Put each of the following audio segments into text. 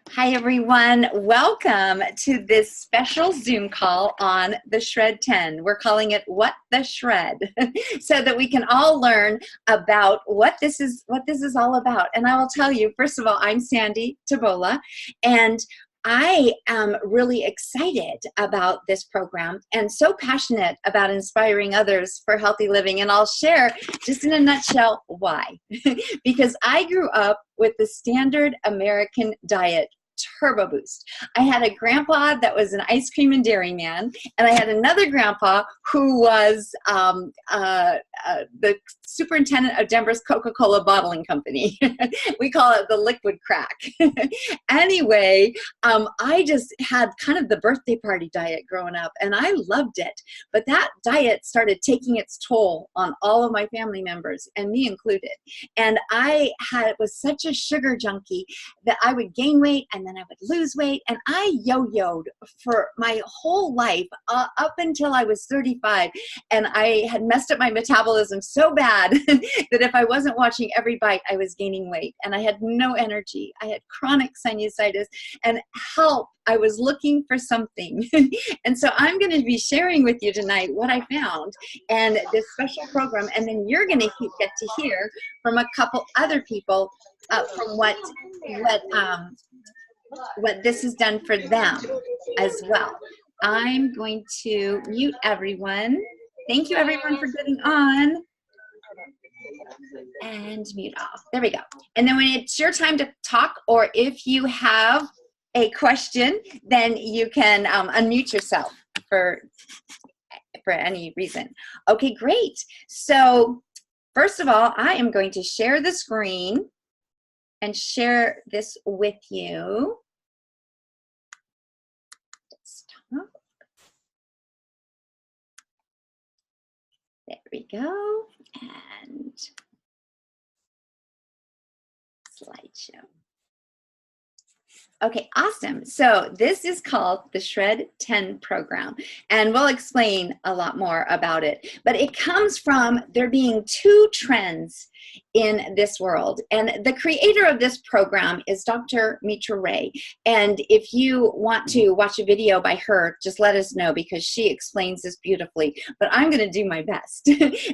Hi, everyone. Welcome to this special Zoom call on the Shred 10. We're calling it What the Shred, so that we can all learn about what this is all about. And I will tell you, first of all, I'm Sandy Tabola, and I am really excited about this program and so passionate about inspiring others for healthy living. And I'll share just in a nutshell why. Because I grew up with the standard American diet turbo boost. I had a grandpa that was an ice cream and dairy man, and I had another grandpa who was the superintendent of Denver's Coca-Cola bottling company. We call it the liquid crack. Anyway, I just had kind of the birthday party diet growing up, and I loved it. But that diet started taking its toll on all of my family members, and me included. And I was such a sugar junkie that I would gain weight and then I would lose weight, and I yo-yoed for my whole life up until I was 35, and I had messed up my metabolism so bad that if I wasn't watching every bite, I was gaining weight, and I had no energy. I had chronic sinusitis, and help, I was looking for something. And so I'm going to be sharing with you tonight what I found and this special program, and then you're going to get to hear from a couple other people from what this has done for them as well. I'm going to mute everyone. Thank you, everyone, for getting on. And mute off. There we go. And then when it's your time to talk, or if you have a question, then you can unmute yourself for any reason. Okay, great. So first of all, I am going to share the screen and share this with you. There we go. And slideshow. Okay, awesome. So this is called the Shred 10 program, and we'll explain a lot more about it. But it comes from there being two trends in this world. And the creator of this program is Dr. Mitra Ray. And if you want to watch a video by her, just let us know, because she explains this beautifully. But I'm going to do my best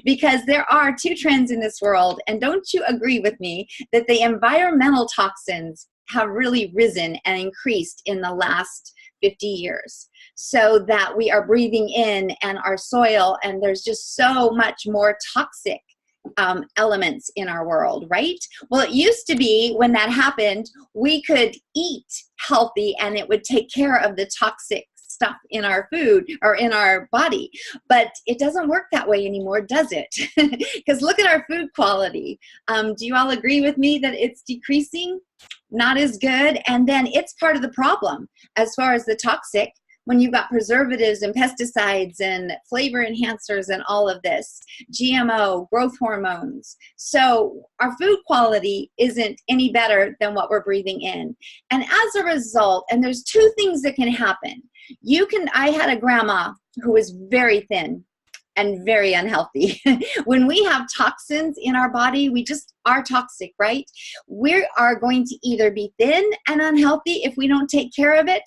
because there are two trends in this world. And don't you agree with me that the environmental toxins have really risen and increased in the last 50 years, so that we are breathing in and our soil, and there's just so much more toxic elements in our world, right? Well, it used to be when that happened, we could eat healthy and it would take care of the toxic stuff in our food or in our body. But it doesn't work that way anymore, does it? Because look at our food quality. Do you all agree with me that it's decreasing? Not as good. And then it's part of the problem as far as the toxic, when you've got preservatives and pesticides and flavor enhancers and all of this, GMO, growth hormones. So our food quality isn't any better than what we're breathing in. And as a result, and there's two things that can happen. I had a grandma who was very thin and very unhealthy. When we have toxins in our body, we just are toxic, right? We are going to either be thin and unhealthy if we don't take care of it,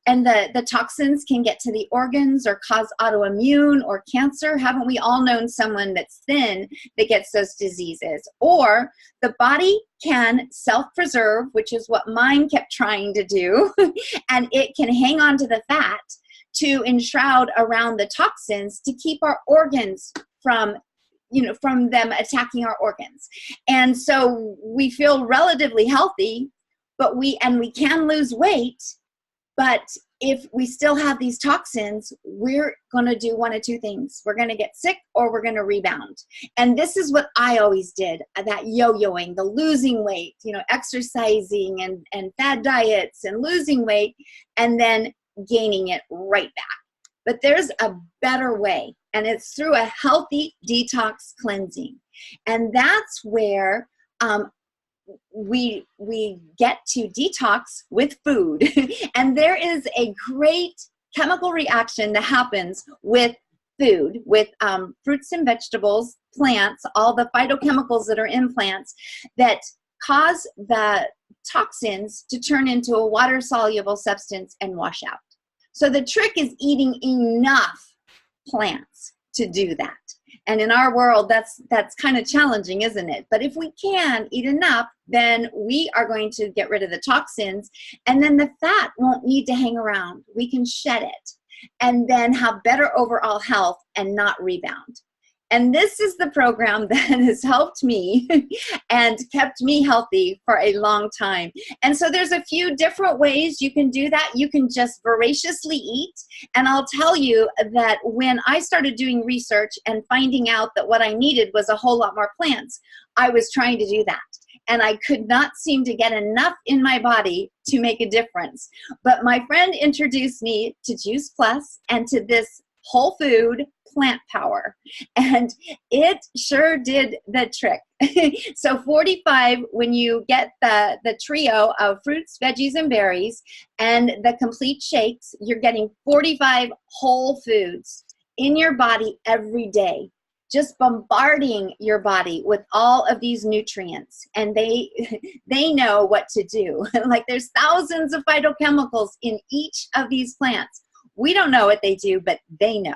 and the toxins can get to the organs or cause autoimmune or cancer. Haven't we all known someone that's thin that gets those diseases? Or the body can self-preserve, which is what mine kept trying to do, and it can hang on to the fat to enshroud around the toxins to keep our organs from them attacking our organs. And so we feel relatively healthy, but we can lose weight. But if we still have these toxins, we're going to do one of two things. We're going to get sick or we're going to rebound. And this is what I always did, that yo-yoing, the losing weight, exercising and fad diets and losing weight, and then gaining it right back. But there's a better way, and it's through a healthy detox cleansing. And that's where we get to detox with food. And there is a great chemical reaction that happens with food, with fruits and vegetables, plants, all the phytochemicals that are in plants that cause the toxins to turn into a water-soluble substance and wash out. So the trick is eating enough plants to do that. And in our world, that's kind of challenging, isn't it? But if we can eat enough, then we are going to get rid of the toxins, and then the fat won't need to hang around. We can shed it and then have better overall health and not rebound. And this is the program that has helped me and kept me healthy for a long time. And so there's a few different ways you can do that. You can just voraciously eat. And I'll tell you that when I started doing research and finding out that what I needed was a whole lot more plants, I was trying to do that. And I could not seem to get enough in my body to make a difference. But my friend introduced me to Juice Plus and to this whole food plant power, and it sure did the trick. So 45, when you get the trio of fruits, veggies, and berries, and the complete shakes, you're getting 45 whole foods in your body every day, just bombarding your body with all of these nutrients, and they know what to do. Like, there's thousands of phytochemicals in each of these plants. We don't know what they do, but they know.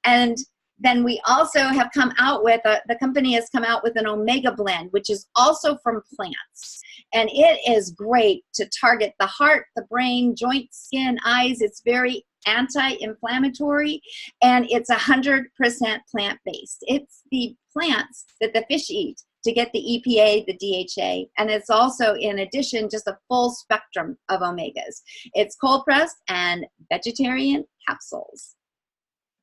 And then we also have come out with, the company has come out with an omega blend, which is also from plants. And it is great to target the heart, the brain, joints, skin, eyes. It's very anti-inflammatory, and it's 100% plant-based. It's the plants that the fish eat to get the EPA, the DHA, and it's also, in addition, just a full spectrum of omegas. It's cold pressed and vegetarian capsules.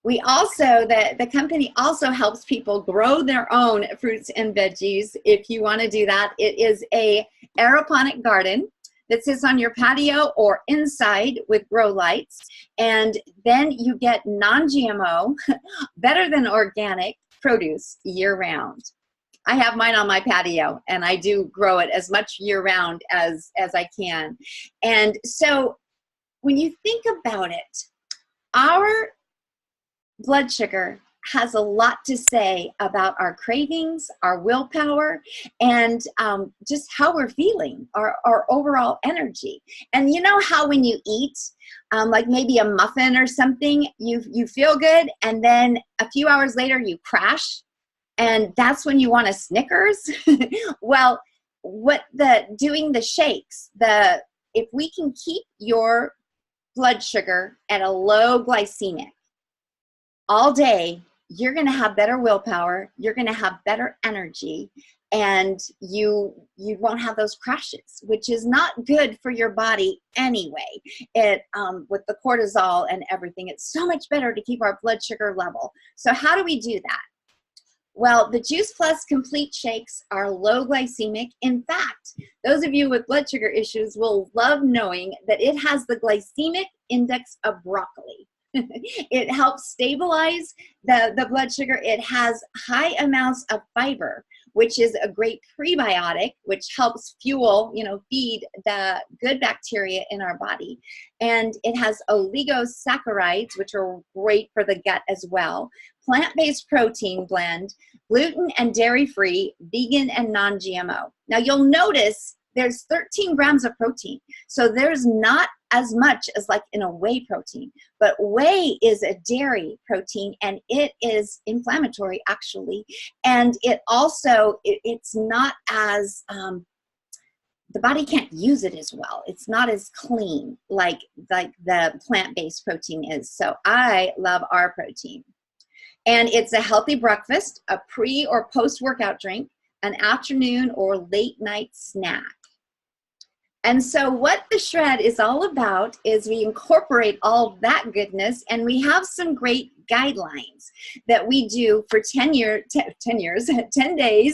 We also, the company also helps people grow their own fruits and veggies if you want to do that. It is a aeroponic garden that sits on your patio or inside with grow lights, and then you get non-GMO, better than organic produce year-round. I have mine on my patio, and I do grow it as much year-round as I can. And so when you think about it, our blood sugar has a lot to say about our cravings, our willpower, and just how we're feeling, our overall energy. And you know how when you eat, like maybe a muffin or something, you feel good, and then a few hours later you crash, and that's when you want a Snickers? Well, doing the shakes, if we can keep your blood sugar at a low glycemic all day, you're going to have better willpower, you're going to have better energy, and you won't have those crashes, which is not good for your body anyway. With the cortisol and everything, it's so much better to keep our blood sugar level. So how do we do that? Well, the Juice Plus Complete Shakes are low glycemic. In fact, those of you with blood sugar issues will love knowing that it has the glycemic index of broccoli. It helps stabilize the blood sugar. It has high amounts of fiber, which is a great prebiotic, which helps fuel, feed the good bacteria in our body. And it has oligosaccharides, which are great for the gut as well. Plant-based protein blend, gluten and dairy-free, vegan and non-GMO. Now you'll notice there's 13 grams of protein. So there's not as much as like in a whey protein, but whey is a dairy protein, and it is inflammatory actually. And it also, it's not as, the body can't use it as well. It's not as clean like the plant-based protein is. So I love our protein. And it's a healthy breakfast, a pre or post-workout drink, an afternoon or late night snack. And so what the Shred is all about is we incorporate all that goodness, and we have some great guidelines that we do for 10 days.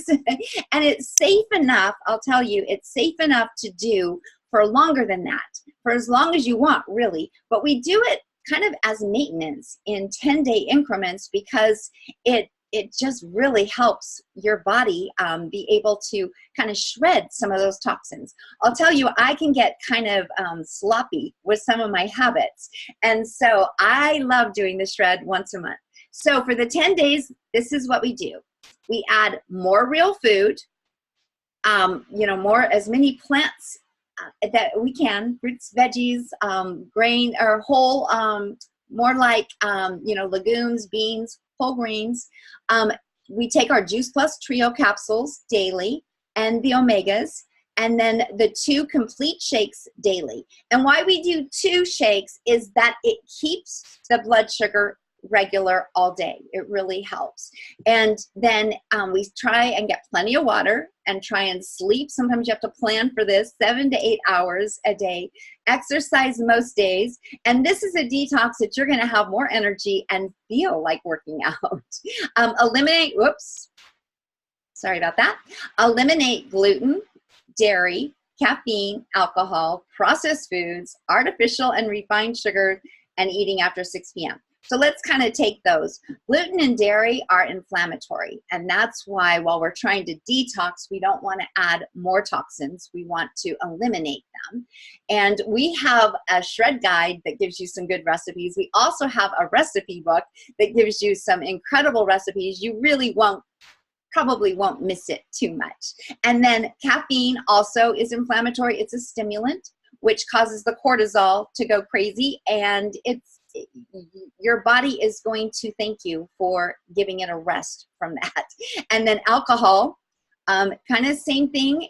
And it's safe enough, I'll tell you, it's safe enough to do for longer than that, for as long as you want, really. But we do it kind of as maintenance in 10-day increments, because it just really helps your body be able to kind of shred some of those toxins. I'll tell you, I can get kind of sloppy with some of my habits. And so I love doing the Shred once a month. So for the 10 days, this is what we do. We add more real food. you know, as many plants that we can, fruits, veggies, grain, or whole, more like, you know, legumes, beans, whole grains. We take our Juice Plus Trio capsules daily and the omegas, and then the 2 complete shakes daily. And why we do 2 shakes is that it keeps the blood sugar regular all day. It really helps. And then we try and get plenty of water and try and sleep. Sometimes you have to plan for this, 7 to 8 hours a day. Exercise most days. And this is a detox that you're going to have more energy and feel like working out. Eliminate, whoops, sorry about that. Eliminate gluten, dairy, caffeine, alcohol, processed foods, artificial and refined sugar, and eating after 6 p.m. So let's kind of take those. Gluten and dairy are inflammatory, and that's why while we're trying to detox, we don't want to add more toxins. We want to eliminate them. And we have a shred guide that gives you some good recipes. We also have a recipe book that gives you some incredible recipes. You really probably won't miss it too much. And then caffeine also is inflammatory. It's a stimulant, which causes the cortisol to go crazy, and your body is going to thank you for giving it a rest from that. And then alcohol, kind of same thing,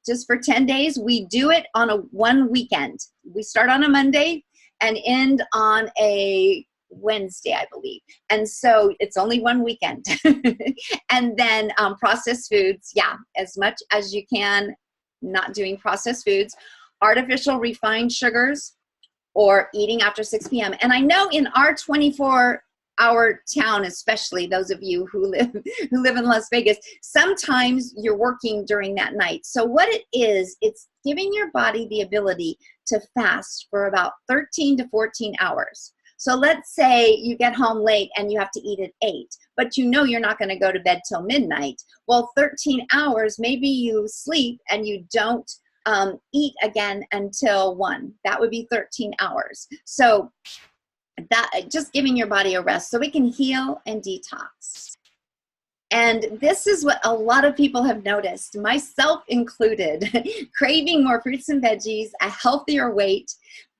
just for 10 days. We do it on one weekend. We start on a Monday and end on a Wednesday, I believe. And so it's only one weekend. And then processed foods, yeah, as much as you can, not doing processed foods. Artificial refined sugars, or eating after 6 p.m. And I know in our 24-hour town, especially those of you who live in Las Vegas, sometimes you're working during that night. So what it is, it's giving your body the ability to fast for about 13 to 14 hours. So let's say you get home late and you have to eat at 8, but you know you're not going to go to bed till midnight. Well, 13 hours, maybe you sleep and you don't eat again until 1. That would be 13 hours. So that just giving your body a rest so it can heal and detox. And this is what a lot of people have noticed, myself included, craving more fruits and veggies, a healthier weight,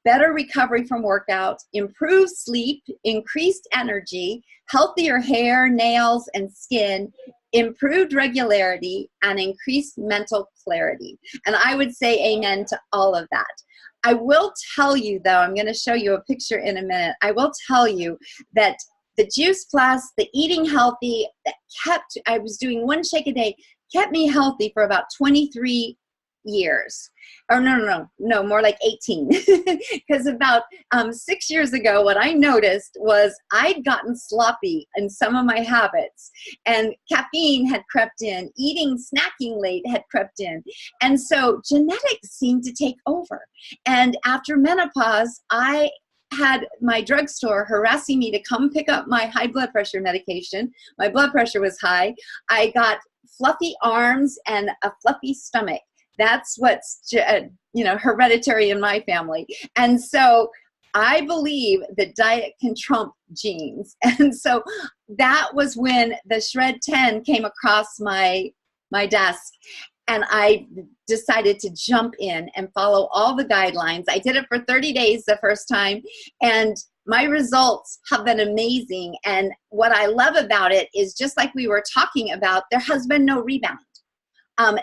better recovery from workout, improved sleep, increased energy, healthier hair, nails, and skin, improved regularity, and increased mental clarity. And I would say amen to all of that. I will tell you, though, I'm going to show you a picture in a minute. I will tell you that the Juice Plus, the eating healthy, I was doing 1 shake a day, kept me healthy for about 23 years. Or no, more like 18. Because about 6 years ago, what I noticed was I'd gotten sloppy in some of my habits, and caffeine had crept in, snacking late had crept in. And so genetics seemed to take over. And after menopause, I had my drugstore harassing me to come pick up my high blood pressure medication. My blood pressure was high. I got fluffy arms and a fluffy stomach. That's what's, hereditary in my family. And so I believe that diet can trump genes. And so that was when the Shred 10 came across my desk. And I decided to jump in and follow all the guidelines. I did it for 30 days the first time, and my results have been amazing. And what I love about it is, just like we were talking about, there has been no rebound.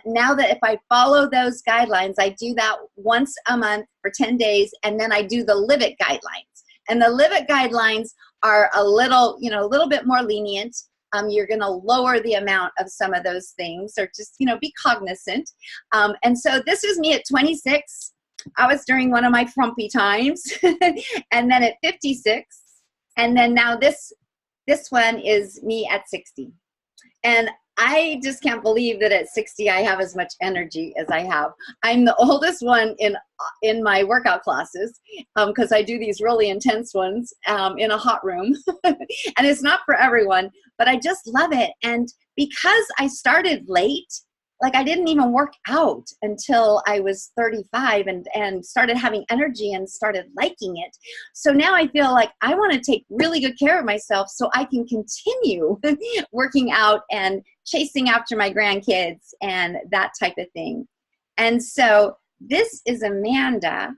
Now that if I follow those guidelines, I do that once a month for 10 days, and then I do the Live It guidelines. And the Live It guidelines are a little bit more lenient. You're going to lower the amount of some of those things, or just, be cognizant. And so this was me at 26. I was during one of my frumpy times. And then at 56. And then now this one is me at 60. And I just can't believe that at 60 I have as much energy as I have. I'm the oldest one in my workout classes, because I do these really intense ones in a hot room. And it's not for everyone, but I just love it. And because I started late, like I didn't even work out until I was 35 and started having energy and started liking it. So now I feel like I want to take really good care of myself so I can continue working out and chasing after my grandkids and that type of thing. And so this is Amanda,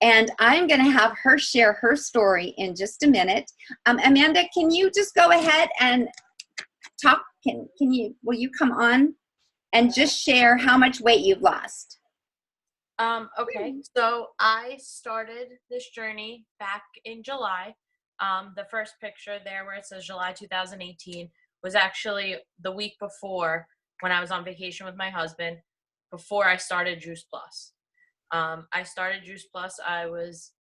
and I'm going to have her share her story in just a minute. Amanda, can you just go ahead and talk? Will you come on and just share how much weight you've lost? Okay, so I started this journey back in July. The first picture there where it says July 2018 was actually the week before, when I was on vacation with my husband, before I started Juice Plus. I started Juice Plus. I was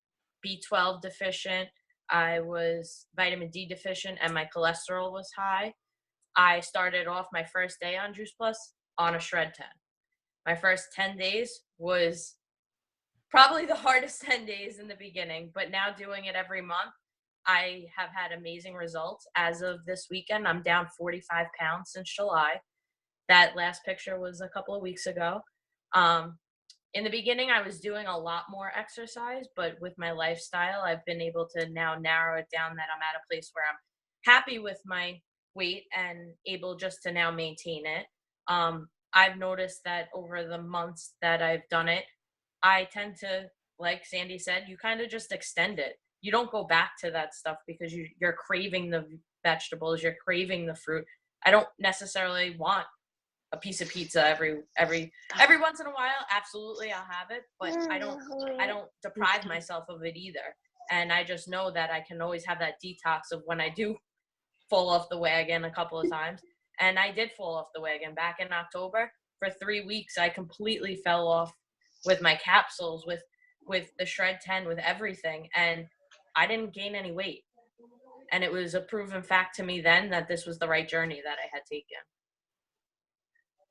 B12 deficient. I was vitamin D deficient, and my cholesterol was high. I started off my first day on Juice Plus on a Shred 10. My first 10 days was probably the hardest 10 days in the beginning, but now doing it every month, I have had amazing results. As of this weekend, I'm down 45 pounds since July. That last picture was a couple of weeks ago. In the beginning, I was doing a lot more exercise, but with my lifestyle, I've been able to now narrow it down that I'm at a place where I'm happy with my weight and able just to now maintain it. I've noticed that over the months that I've done it, I tend to, like Sandy said, you kind of just extend it. You don't go back to that stuff because you're craving the vegetables, you're craving the fruit. I don't necessarily want a piece of pizza every once in a while. Absolutely, I'll have it, but I don't deprive myself of it either. And I just know that I can always have that detox of when I do fall off the wagon a couple of times. And I did fall off the wagon back in October. For 3 weeks, I completely fell off with my capsules, with the Shred 10, with everything. And I didn't gain any weight. And it was a proven fact to me then that this was the right journey that I had taken.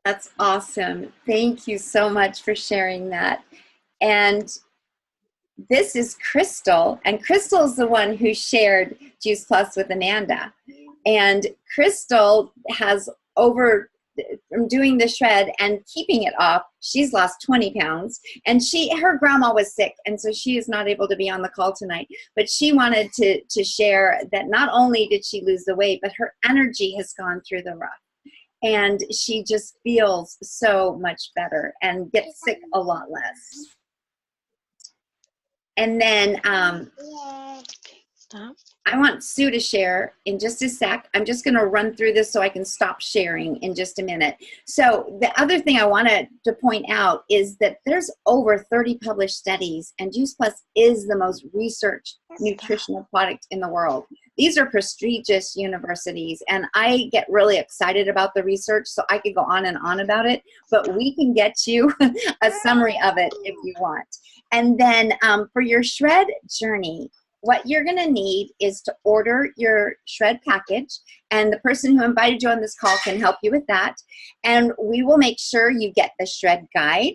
That's awesome. Thank you so much for sharing that. And this is Crystal, and Crystal is the one who shared Juice Plus with Amanda. And Crystal has from doing the shred and keeping it off, she's lost 20 pounds. And her grandma was sick, and so she is not able to be on the call tonight. But she wanted to share that not only did she lose the weight, but her energy has gone through the roof. And she just feels so much better and gets sick a lot less. And then I want Sue to share in just a sec. I'm just going to run through this so I can stop sharing in just a minute. So the other thing I wanted to point out is that there's over 30 published studies, and Juice Plus is the most researched nutritional product in the world. These are prestigious universities, and I get really excited about the research, so I could go on and on about it, but we can get you a summary of it if you want. And then for your shred journey, what you're going to need is to order your shred package, and the person who invited you on this call can help you with that. And we will make sure you get the shred guide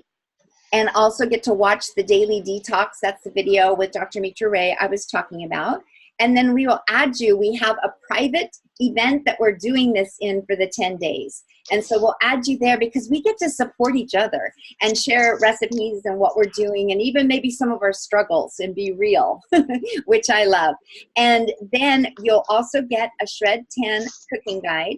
and also get to watch the daily detox. That's the video with Dr. Mitra Ray I was talking about. And then we will add you. We have a private event that we're doing this in for the 10 days. And so we'll add you there because we get to support each other and share recipes and what we're doing, and even maybe some of our struggles, and be real, which I love. And then you'll also get a Shred 10 cooking guide.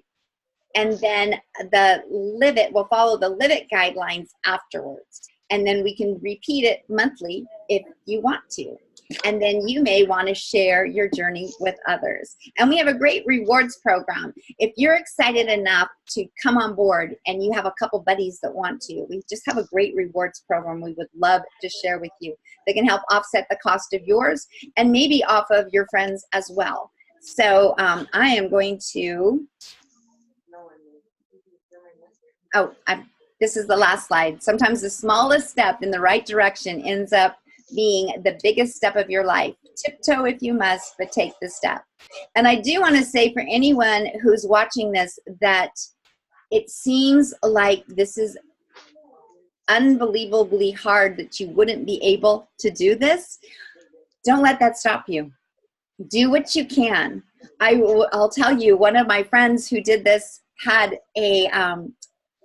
And then the Live It will follow the Live It guidelines afterwards. And then we can repeat it monthly if you want to. And then you may want to share your journey with others. And we have a great rewards program. If you're excited enough to come on board and you have a couple buddies that want to, we just have a great rewards program we would love to share with you that can help offset the cost of yours and maybe off of your friends as well. So I am going to, this is the last slide. Sometimes the smallest step in the right direction ends up being the biggest step of your life. Tiptoe if you must, but take the step. And I do want to say for anyone who's watching this that it seems like this is unbelievably hard, that you wouldn't be able to do this. Don't let that stop you. Do what you can. I'll tell you, one of my friends who did this had a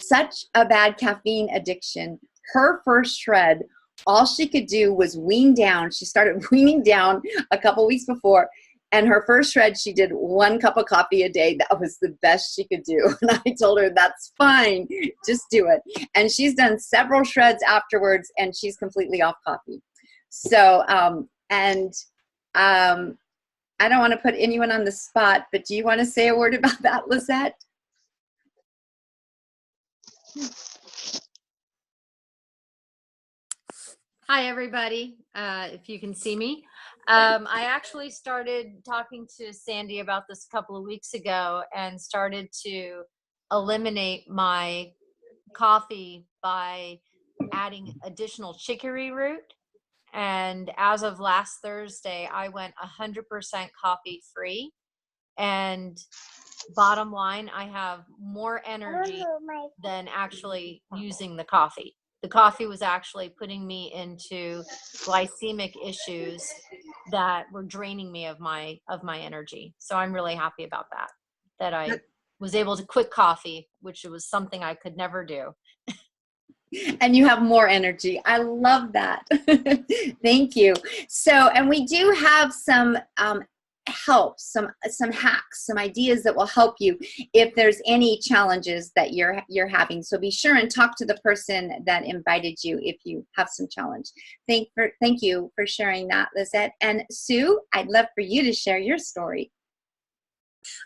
such a bad caffeine addiction. Her first shred, all she could do was wean down. She started weaning down a couple weeks before. And her first shred, she did 1 cup of coffee a day. That was the best she could do. And I told her, that's fine. Just do it. And she's done several shreds afterwards, and she's completely off coffee. So, I don't want to put anyone on the spot, but do you want to say a word about that, Lisette? Hi, everybody. If you can see me. I actually started talking to Sandy about this a couple of weeks ago and started to eliminate my coffee by adding additional chicory root. And as of last Thursday, I went 100% coffee free. And bottom line, I have more energy than actually using the coffee. The coffee was actually putting me into glycemic issues that were draining me of my energy. So I'm really happy about that I was able to quit coffee, which was something I could never do. And you have more energy. I love that. Thank you. So, and we do have some help, some hacks, some ideas that will help you if there's any challenges that you're having. So be sure and talk to the person that invited you if you have some challenge. Thank you for sharing that, Lisette. And Sue, I'd love for you to share your story.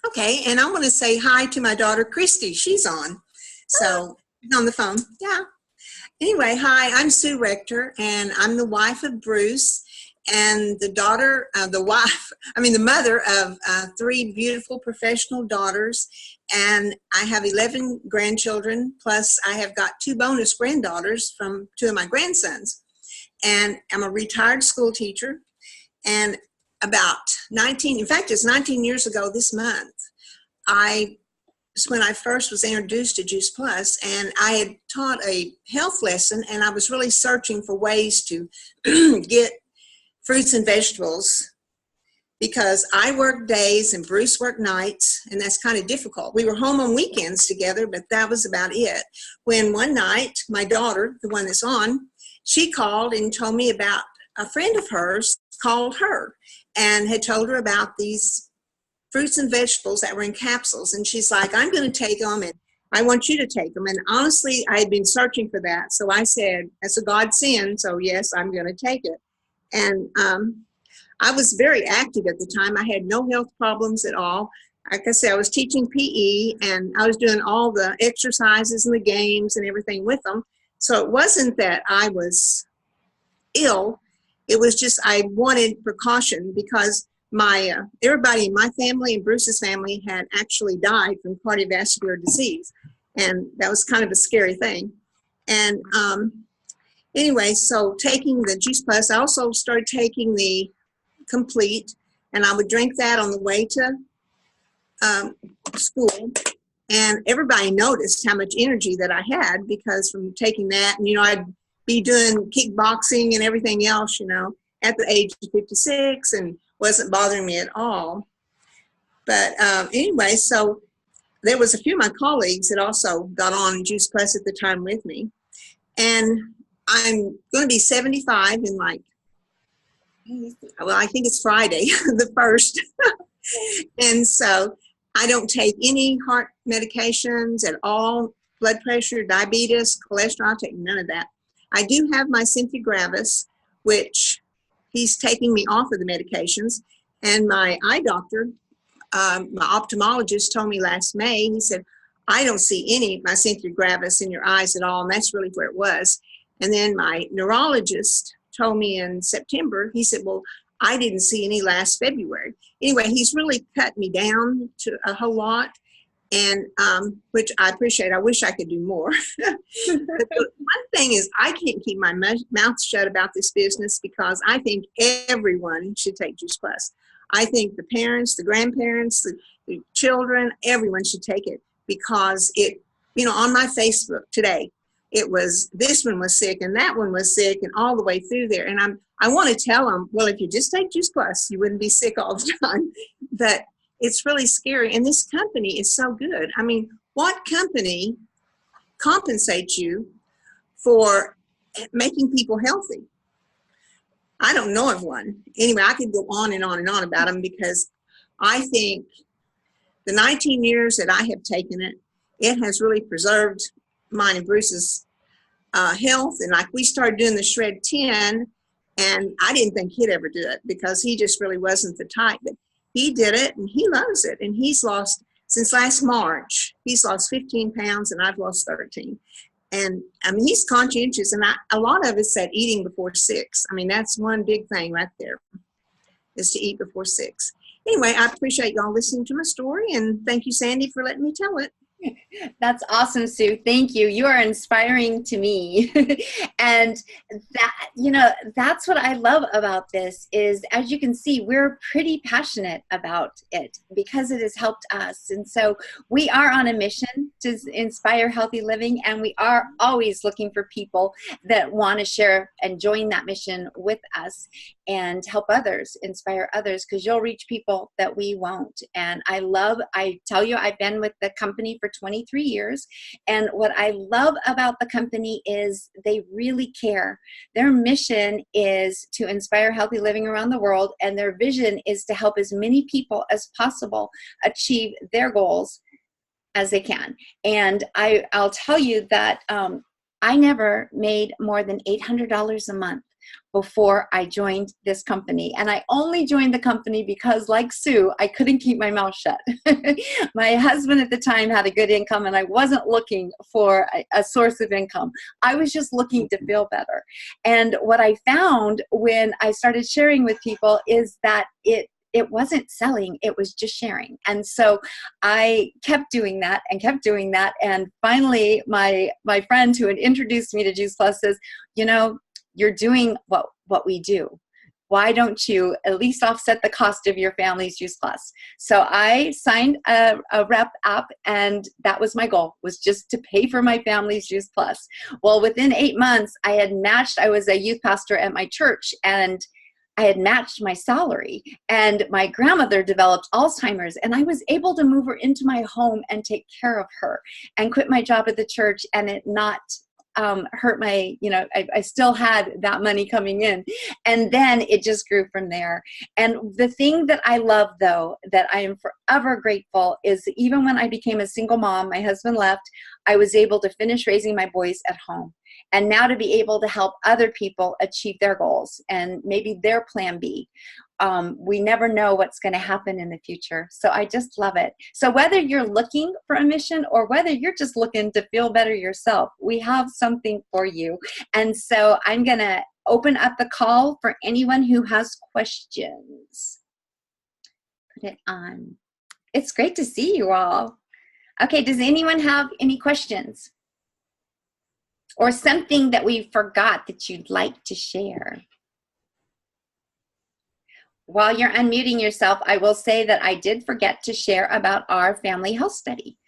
Okay, and I want to say hi to my daughter Christy. She's on. So on the phone. Yeah. Anyway, hi, I'm Sue Rector, and I'm the wife of Bruce, and the mother of 3 beautiful professional daughters, and I have 11 grandchildren, plus I have got 2 bonus granddaughters from 2 of my grandsons. And I'm a retired school teacher, and about 19 years ago this month, when I first was introduced to Juice Plus, and I had taught a health lesson, and I was really searching for ways to get fruits and vegetables, because I work days and Bruce worked nights, and that's kind of difficult. We were home on weekends together, but that was about it. When one night, my daughter, the one that's on, she called and told me about a friend of hers called her and had told her about these fruits and vegetables that were in capsules. And she's like, I'm going to take them, and I want you to take them. And honestly, I had been searching for that. So I said, that's a godsend. So yes, I'm going to take it. And I was very active at the time. I had no health problems at all. Like I said, I was teaching PE, and I was doing all the exercises and the games and everything with them. So it wasn't that I was ill. It was just I wanted precaution, because everybody in my family and Bruce's family had actually died from cardiovascular disease, and that was kind of a scary thing. And anyway, so taking the Juice Plus, I also started taking the Complete, and I would drink that on the way to school, and everybody noticed how much energy that I had, because from taking that, and I'd be doing kickboxing and everything else, at the age of 56, and wasn't bothering me at all. But anyway, so there was a few of my colleagues that also got on Juice Plus at the time with me. And I'm going to be 75 in I think it's Friday, the 1st. And so I don't take any heart medications at all, blood pressure, diabetes, cholesterol, I take none of that. I do have my Cynthia Gravis, which he's taking me off of the medications. And my eye doctor, my ophthalmologist, told me last May, he said, I don't see any myasthenia gravis in your eyes at all, and that's really where it was. And then my neurologist told me in September, he said, well, I didn't see any last February. Anyway, he's really cut me down to a whole lot, and which I appreciate. I wish I could do more. But the one thing is, I can't keep my mouth shut about this business, because I think everyone should take Juice Plus. I think the parents, the grandparents, the children, everyone should take it, because it, on my Facebook today, it was, this one was sick and that one was sick, and all the way through there. And I want to tell them, well, if you just take Juice Plus, you wouldn't be sick all the time. But it's really scary. And this company is so good. I mean, what company compensate you for making people healthy. I don't know of one. Anyway, I could go on and on and on about them, because I think the 19 years that I have taken it, it has really preserved mine and Bruce's health. And like, we started doing the Shred 10, and I didn't think he'd ever do it, because he just really wasn't the type. But he did it, and he loves it. And he's lost, since last March, he's lost 15 pounds, and I've lost 13. And I mean, he's conscientious, and a lot of it's that eating before 6. I mean, that's one big thing right there, is to eat before 6. Anyway, I appreciate y'all listening to my story, and thank you, Sandy, for letting me tell it. That's awesome, Sue. Thank you. You are inspiring to me. And that, that's what I love about this is, as you can see, we're pretty passionate about it because it has helped us. And so we are on a mission to inspire healthy living, and we are always looking for people that want to share and join that mission with us and help others, inspire others, because you'll reach people that we won't. And I tell you, I've been with the company for 23 years. And what I love about the company is they really care. Their mission is to inspire healthy living around the world. And their vision is to help as many people as possible achieve their goals as they can. And I'll tell you that I never made more than $800 a month before I joined this company. And I only joined the company because, like Sue, I couldn't keep my mouth shut. My husband at the time had a good income, and I wasn't looking for a source of income. I was just looking to feel better. And what I found when I started sharing with people is that it wasn't selling, it was just sharing. And so I kept doing that. And finally, my friend who had introduced me to Juice Plus says, you're doing what we do. Why don't you at least offset the cost of your family's Juice Plus? So I signed a rep app, and that was my goal, was just to pay for my family's Juice Plus. Well, within 8 months, I was a youth pastor at my church, and I had matched my salary, and my grandmother developed Alzheimer's, and I was able to move her into my home and take care of her and quit my job at the church, and it not hurt my, I still had that money coming in. And then it just grew from there. And the thing that I love, though, that I am forever grateful is even when I became a single mom, my husband left, I was able to finish raising my boys at home. And now to be able to help other people achieve their goals and maybe their plan B. We never know what's going to happen in the future. So I just love it. So whether you're looking for a mission or whether you're just looking to feel better yourself, we have something for you. And so I'm going to open up the call for anyone who has questions. Put it on. It's great to see you all. Okay, does anyone have any questions? Or something that we forgot that you'd like to share? While you're unmuting yourself, I will say that I did forget to share about our family health study.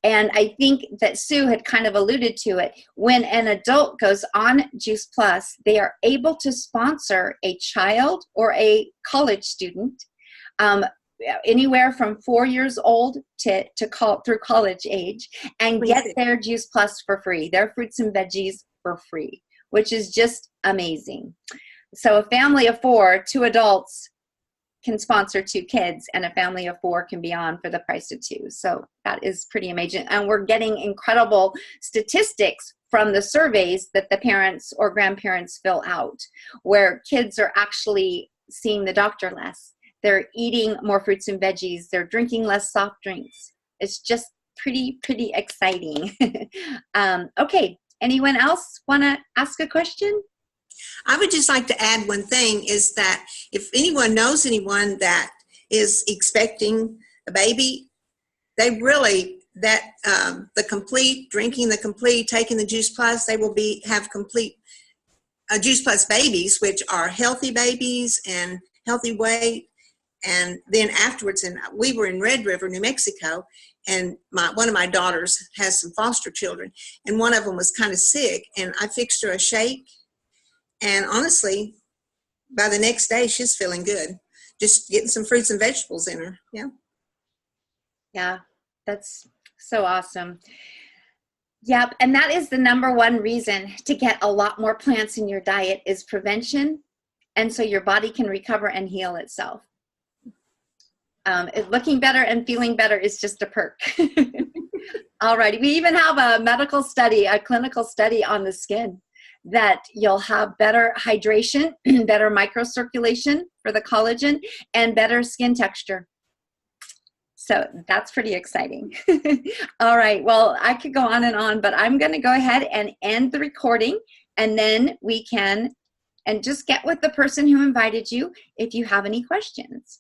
And I think that Sue had kind of alluded to it. When an adult goes on Juice Plus, they are able to sponsor a child or a college student, anywhere from 4 years old through college age, and get their Juice Plus for free, their fruits and veggies for free, which is just amazing. So a family of 4, 2 adults can sponsor 2 kids, and a family of 4 can be on for the price of 2. So that is pretty amazing. And we're getting incredible statistics from the surveys that the parents or grandparents fill out, where kids are actually seeing the doctor less. They're eating more fruits and veggies. They're drinking less soft drinks. It's just pretty exciting. Okay, anyone else want to ask a question? I would just like to add one thing, is that if anyone knows anyone that is expecting a baby, they really, the complete, drinking the complete, taking the Juice Plus, they will have complete Juice Plus babies, which are healthy babies and healthy weight. And then afterwards, and we were in Red River, New Mexico, and one of my daughters has some foster children, and one of them was kind of sick, and I fixed her a shake. And honestly, by the next day, she's feeling good. Just getting some fruits and vegetables in her. Yeah. Yeah, that's so awesome. Yep, and that is the number one reason to get a lot more plants in your diet is prevention, and so your body can recover and heal itself. Looking better and feeling better is just a perk. All right, we even have a medical study, a clinical study on the skin, that you'll have better hydration, better microcirculation for the collagen, and better skin texture. So that's pretty exciting. All right, well, I could go on and on, but I'm going to go ahead and end the recording, and then we can, and just get with the person who invited you if you have any questions.